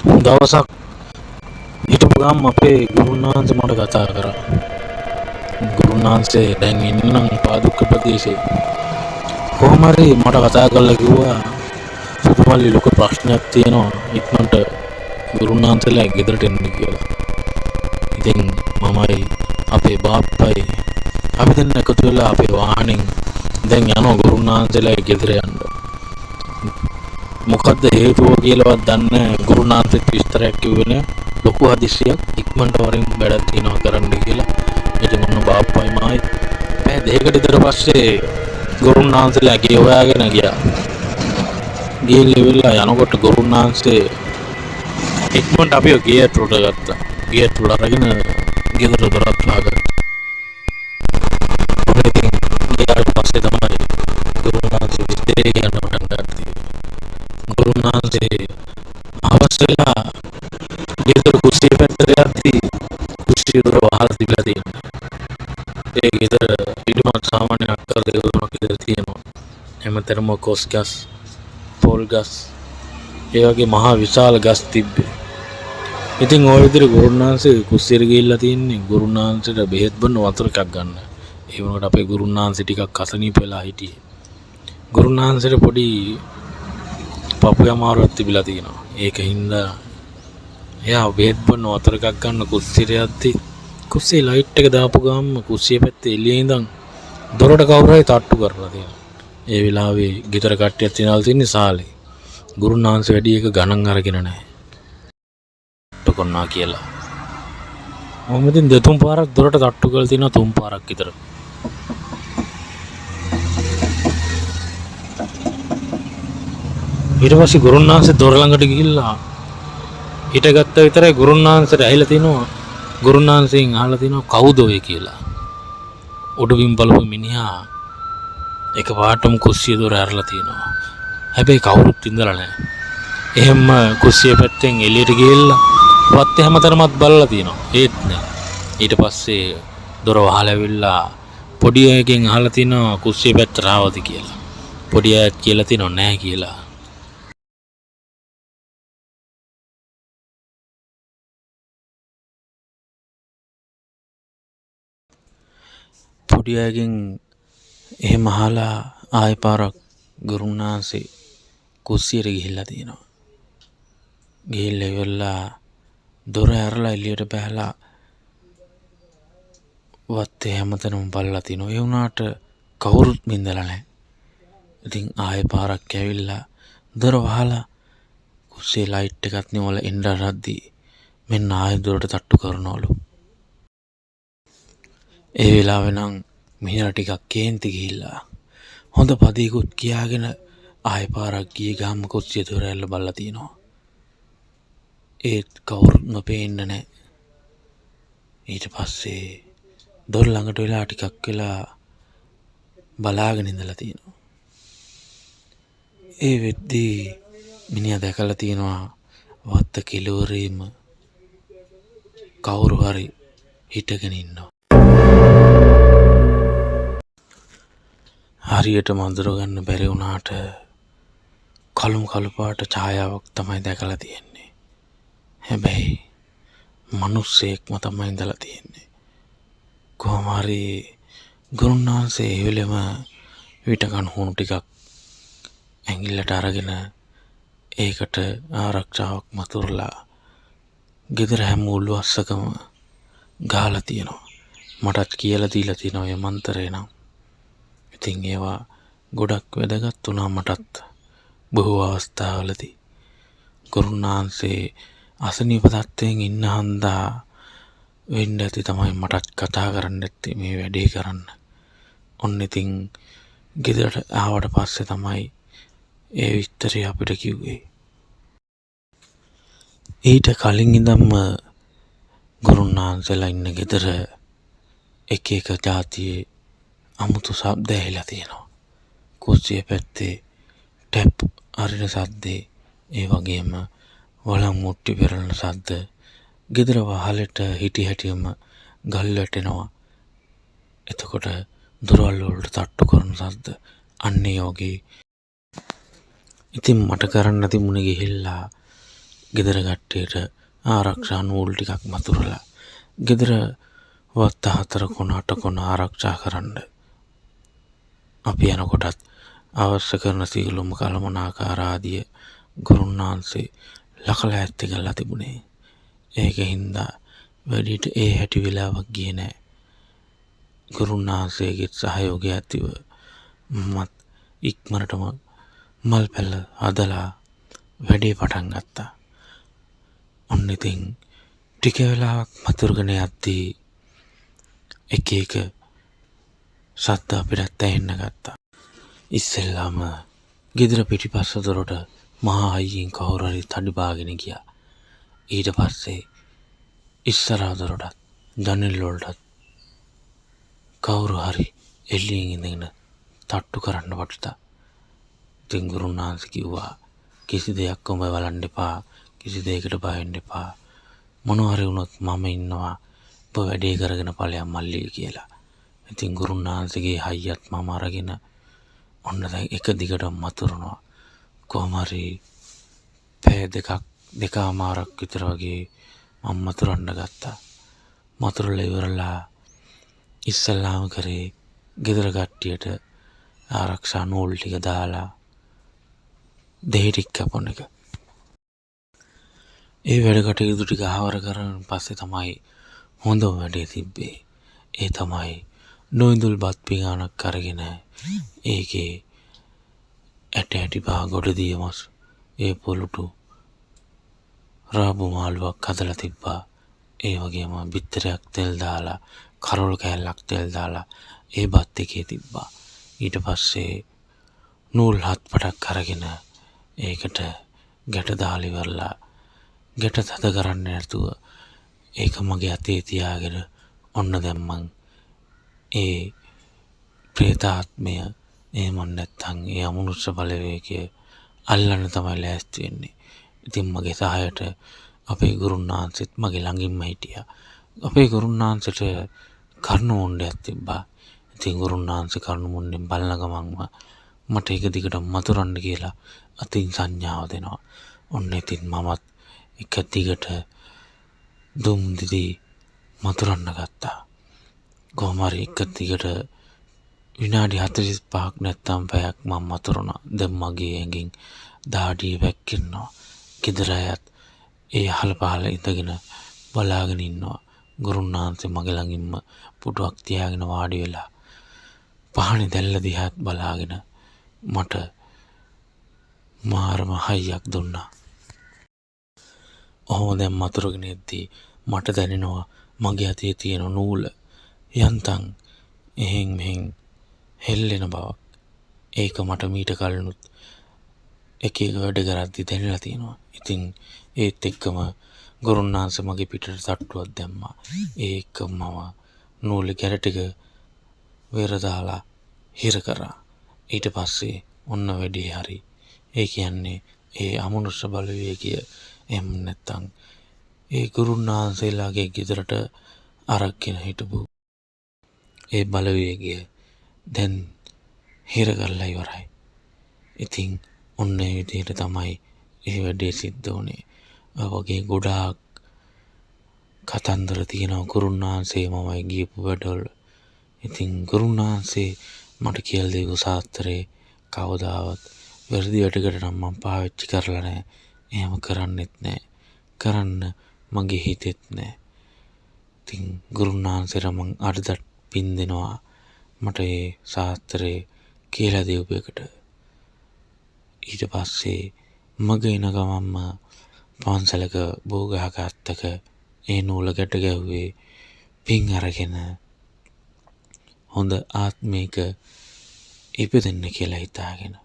දවසක් හිටපු ගම් අපේ ගුරුනාන්සේ මට කතා කරා. ගුරුනාන්සේ දැන් ඉන්නම් පාදුක්ක ප්‍රදේශේ. කොහොම හරි මට කතා කරලා කිව්වා සුදුමල්ලි ලොකු ප්‍රශ්නයක් තියෙනවා ඉක්මනට ගුරුනාන්සේලා ගෙදරට එන්න කියලා. ඉතින් මමයි අපේ බාප්පයි අපි දෙන්න එකතු වෙලා අපේ වාහනෙන් දැන් යනවා ගුරුනාන්සේලා ගෙදර යන්න. මොකද්ද හේතුව කියලාවත් දන්නේ ගුරුනාන්සේත් විස්තරයක් කිව්වේ නෑ. ලොකු හදිස්සියක් ඉක්මනට වරින් වැඩක් තියෙනවා කරන්න කියලා. ඉතින් මොන බාප්පයි මායි මේ දෙයකට විතර පස්සේ ගුරුනාන්සේලා ගේ හොයාගෙන ගියා. ගිහිල්ලා යනකොට ගුරුනාන්සේ ඉක්මනට අපිව ගේට් උඩ ගත්තා. ගේට් උඩ අරගෙන ගෙදර දොරත් ලාගත්තා. ඉතින් ඊට පස්සේ තමයි ගුරුනාන්සේ විස්තරේ කියන්න පටන් ගත්තේ. ගුරුනාන්සේ අවසලා ගෙදර කුස්සිය පැත්තට යද්දී කුස්සිය දොර වහලා තිබිලා තියෙනවා. ඒ ගෙදර ඉදමත් සාමාන්‍ය අක්කර දෙක තුනක් ගෙදර තියෙනවා. හැමතැනම කොස් ගස්, පොල් ගස්, ඒ වගේ මහා විශාල ගස් තිබ්බේ. ඉතින් ওই විදිහට ගුරුනාන්සේ කුස්සියට ගිහිල්ලා තින්නේ ගුරුනාන්සේට බෙහෙත් බොන්න වතුර එකක් ගන්න. ඒ වුණාට අපේ ගුරුනාන්සේ ටිකක් අසනීප වෙලා හිටියේ. ගුරුනාන්සේට පොඩි පපු අමාරුවක් තිබිලා තියෙනවා. ඒකින්ද එයා බෙහෙත් බොන්න වතුර එකක් ගන්න කුස්සියට යද්දී කුස්සියේ ලයිට් එක දාපු ගාම කුස්සිය පැත්තේ එළියේ ඉඳන් දොරට කවුරු හරි තට්ටු කරලා තියෙනවා. ඒ වෙලාවේ ගෙදර කට්ටියත් ඉඳලා තින්නේ සාලේ. ගුරුනාන්සේ වැඩි එක ගණන් අරගෙන නැහැ. කොන්නා කියලා. මම ඉතින් දෙතුන් පාරක් දොරට තට්ටු කරලා තිනවා තුන් පාරක් විතර. ඊට පස්සේ ගුරුනාන්සේ දොර ළඟට ගිහිල්ලා හිටගත්ත විතරයි ගුරුනාන්සේට ඇහිලා තිනවා. ගුරුනාන්සෙන් අහලා තිනවා කවුද ඔය කියලා. උඩුබිම් බලපු මිනිහා එකපාරටම කුස්සිය දොර ඇරලා තිනවා. හැබැයි කවුරුත් ඉඳලා නැහැ. එහෙම කුස්සිය පැත්තෙන් එළියට ගිහිල්ලා වත් හැමතැනමත් බලලා තිනවා. ඒත් නෑ. ඊට පස්සේ දොර වහලා ඇවිල්ලා පොඩි එකෙන් අහලා තිනවා කුස්සිය පැත්තට ආවද කියලා. පොඩි අයත් කියලා තිනව නෑ කියලා. පොඩි අයගෙන් එහෙම අහලා ආයෙ පාරක් ගුරුනාන්සේ කුස්සියට ගිහිල්ලා තිනවා. ගිහිල්ලා ඉවරලා දොර ඇරලා එළියට බහලා වත්තේ හැමතැනම බලලා තිනවා. ඒ වුණාට කවුරුත් බින්දලා නැහැ. ඉතින් ආයෙ පාරක් ඇවිල්ලා දොර වහලා කුස්සියේ ලයිට් එකත් නිවලා එන්න රද්දී මෙන්න ආයෙ දොරට තට්ටු කරනවලු. ඒ වෙලාවේ නම් මිනිහා ටිකක් කේන්ති ගිහිල්ලා හොඳ පදයකට කියාගෙන ආයෙ පාරක් ගියේ ගාම කුස්සිය දොර ඇරලා බලලා තිනවා. ඒත් කවුරුත් නොපෙන්නේ නැහැ. ඊට පස්සේ දොර ළඟට වෙලා ටිකක් වෙලා බලාගෙන ඉඳලා තියෙනවා. ඒ වෙද්දී මිනිහා දැකලා තියෙනවා වත්ත කිලෝරේම කවුරු හරි හිටගෙන ඉන්නවා. හරියටම අඳුර ගන්න බැරි වුණාට කළු පාට ඡායාවක් තමයි දැකලා තියෙන්නේ. හැබැයි මිනිස්සෙක්ම තමයි ඉඳලා තියෙන්නේ. කොහොම හරි ගුරුනාන්සේ ඒ වෙලෙම විටකන් හුණු ටිකක් ඇඟිල්ලට අරගෙන ඒකට ආරක්ෂාවක් මතුරලා ගෙදර හැම උල්වස්සකම ගහලා තියෙනවා. මටත් කියලා දීලා තියෙනවා මේ මන්තරේ නම්. ඉතින් ඒවා ගොඩක් වැදගත් වුණා මටත් බොහෝ අවස්ථාවලදී. ගුරුනාන්සේ අසනීප තත්ත්වයෙන් ඉන්න හන්දා වෙන්න ඇති තමයි මටත් කතා කරන්න ඇත්තේ මේ වැඩේ කරන්න. ඔන්න ඉතින් ගෙදරට ආවට පස්සේ තමයි ඒ විස්තරය අපිට කිව්වේ. ඊට කලින් ඉඳන්ම ගුරුනාන්සේලා ඉන්න ගෙදර එක જાතියේ අමුතු ශබ්ද ඇහිලා තියෙනවා. කුස්සිය පැත්තේ ටැප් අරින සද්දේ, ඒ වගේම වලම් මුට්ටි පෙරලන සද්ද, ගෙදර වහලට හිටි හැටියම ගල් වැටෙනවා. එතකොට දොරවල් වලට තට්ටු කරන සද්ද, අන්න ඒ වගේ. ඉතින් මට කරන්න තිබුණේ ගිහිල්ලා ගෙදර කට්ටියට ආරක්ෂා නූල් ටිකක් මතුරලා ගෙදර වත්ත 4 කොන 8 කොන ආරක්ෂා කරන්න අපි යනකොටත් අවශ්‍ය කරන සියලුම කළමනාකාර ආදිය ගුරුන්වහන්සේ ලකලා ඇත්ති කරලා තිබුණේ. ඒකින්ද වැඩිට ඒ හැටි වෙලාවක් ගියේ නෑ. ගුරුන්වහන්සේගේ සහයෝගය ඇතිව මත් ඉක්මනටම මල් පැල හදලා වැඩේ පටන් ගත්තා. ඔන්න ඉතින් ටික වෙලාවක් මතුරුගෙන යද්දී එක එක සද්ද අපිට ඇහෙන්න ගත්තා. ඉස්සෙල්ලාම ගෙදර පිටිපස්ස දොරට මහා අයියෙන් කවුරු හරි තඩි බාගෙන ගියා. ඊට පස්සේ ඉස්සරහා දොරටත් ජනෙල් වලටත් කවුරු හරි එළියෙන් ඉඳගෙන තට්ටු කරන්න වටුතා. ඉතින් ගුරුනාන්සේ කිව්වා කිසි දෙයක් ඔබ බලන්න එපා, කිසි දෙයකට බය වෙන්න එපා. මොනවා හරි වුණොත් මම ඉන්නවා. ඔබ වැඩේ කරගෙන ඵලයන් මල්ලි කියලා. ඉතින් ගුරුනාන්සේගේ හයියත් මම අරගෙන ඔන්න දැන් එක දිගට මතුරුනවා. කොහොම හරි පැය දෙකමාරක් විතර වගේ මම මතුරන්න ගත්තා. මතුරලා ඉවරලා ඉස්සල්ලාම කරේ ගෙදර කට්ටියට ආරක්ෂා නූල් ටික දාලා දෙහිටික් කපන එක. ඒ වැඩ කටයුතු ටික ආවර කරන් පස්සේ තමයි හොඳම වැඩේ තිබ්බේ. ඒ තමයි නොඉඳුල් බත් පිඟානක් අරගෙන ඒකේ ඇටි පහ ගොඩ දියමස් ඒ පොලුටු රාබු මාළුවක් හදලා තිබ්බා. ඒ වගේම බිත්තරයක් තෙල් දාලා කරවල කෑල්ලක් තෙල් දාලා ඒ බත් එකේ තිබ්බා. ඊට පස්සේ නූල් 7 පටක් අරගෙන ඒකට ගැට දාලා ඉවරලා ගැට තද කරන්න නැතුව ඒක මගේ අතේ තියාගෙන ඔන්න දැන් මං ඒ ප්‍රේතාත්මය එහෙම නැත්නම් ඒ අමනුෂ්‍ය බලවේගය අල්ලන්න තමයි ලෑස්ති වෙන්නේ. ඉතින් මගේ සහයට අපේ ගුරුන්වහන්සේත් මගේ ළඟින්ම හිටියා. අපේ ගුරුන්වහන්සේට කර්ණ මුණ්ඩයක් තිබ්බා. ඉතින් ගුරුන්වහන්සේ කර්ණ මුණ්ඩෙන් බලන ගමන්ම මට එක දිගට මතුරන්න කියලා අතින් සංඥාව දෙනවා. ඔන්න ඉතින් මමත් එක දිගට දුම් දිදී මතුරන්න ගත්තා. කොහොම හරි එක දිගට විනාඩි 45ක් නැත්තම් පැයක් මම මතුරුණා. දැන් මගේ ඇඟින් දාඩිය වැක්කෙනවා. ගෙදර අයත් ඒ අහල පහල ඉඳගෙන බලාගෙන ඉන්නවා. ගුරුන්වහන්සේ මගේ ළඟින්ම පුටුවක් තියාගෙන වාඩි වෙලා පහනේ දැල්ල දිහාත් බලාගෙන මට මාරම හයියක් දුන්නා. ඔහොම දැන් මතුරුගෙන එද්දී මට දැනෙනවා මගේ අතේ තියෙන නූල යන්තම් එහෙන් මෙහෙන් හෙල්ලෙන බවක්. ඒක මට මීට කලිනුත් එක වැඩ කරද්දී දැනලා තියෙනවා. ඉතින් ඒත් එක්කම ගුරුන්වහන්සේ මගේ පිටට තට්ටුවක් දැම්මා. ඒ එක්කම මම නූලේ ගැට ටික වෙර දාලා හිර කරා. ඊට පස්සේ ඔන්න වැඩේ හරි. ඒ කියන්නේ ඒ අමනුෂ්‍ය බලවේගය එහෙම නැත්තම් ඒ ගුරුන්වහන්සේලාගේ ගෙදරට අරගෙන හිටපු ඒ බලවේගය දැන් හිර කරලා ඉවරයි. ඉතින් ඔන්න ඒ විදිහට තමයි ඒ වැඩේ සිද්ධ වුණේ. වගේ ගොඩාක් කතන්දර තියෙනවා ගුරුන්වහන්සේ මමයි ගියපු වැඩවල. ඉතින් ගුරුන්වහන්සේ මට කියලා දීපු සාත්‍රේ කවදාවත් වැරදි වැඩකට නම් මම පාවිච්චි කරලා නැහැ. එහෙම කරන්නෙත් නැහැ. කරන්න මගේ හිතෙත් නැහැ. ඉතින් ගුරුන්වහන්සේට මම අදට පින් දෙනවා මට ඒ සාත්‍රේ කියලා දීපු එකට. ඊට පස්සේ මගේ එන ගමන්ම පන්සලක බෝගහක අත්තක ඒ නූල ගැට ගැව්වේ පින් අරගෙන හොඳ ආත්මික ඉපදෙන්න කියලා හිතාගෙන.